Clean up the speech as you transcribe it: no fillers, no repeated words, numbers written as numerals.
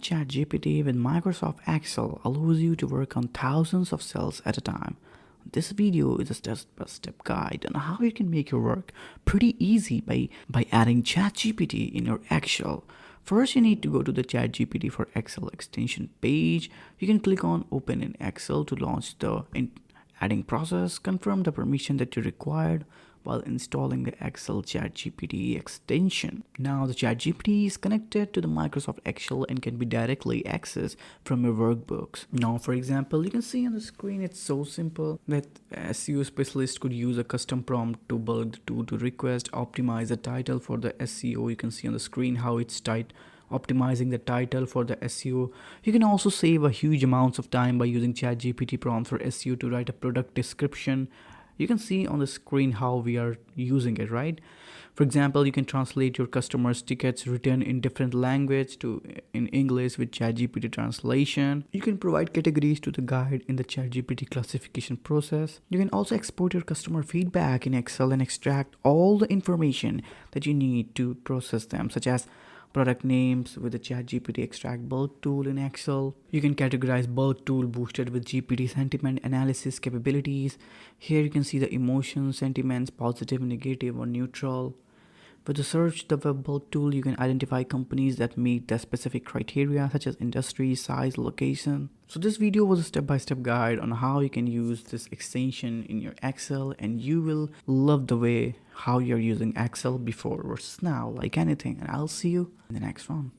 ChatGPT with Microsoft Excel allows you to work on thousands of cells at a time. This video is a step-by-step guide on how you can make your work pretty easy by adding ChatGPT in your Excel. First, you need to go to the ChatGPT for Excel extension page. You can click on Open in Excel to launch the adding process. Confirm the permission that you required while installing the Excel ChatGPT extension. Now the ChatGPT is connected to the Microsoft Excel and can be directly accessed from your workbooks. Now for example, you can see on the screen it's so simple that SEO specialist could use a custom prompt to build the tool to request, optimize the title for the SEO. You can see on the screen how it's optimizing the title for the SEO. You can also save a huge amounts of time by using ChatGPT prompt for SEO to write a product description. You can see on the screen how we are using it, right? For example, you can translate your customers' tickets written in different language to in English with ChatGPT translation. You can provide categories to the guide in the ChatGPT classification process. You can also export your customer feedback in Excel and extract all the information that you need to process them, such as product names with the ChatGPT extract bulk tool in Excel. You can categorize bulk tool boosted with GPT sentiment analysis capabilities. Here you can see the emotions, sentiments, positive, negative, or neutral. With the search the web bulk tool, you can identify companies that meet the specific criteria such as industry, size, location. So this video was a step-by-step guide on how you can use this extension in your Excel, and you will love the way how you're using Excel before versus now, like anything. And I'll see you in the next one.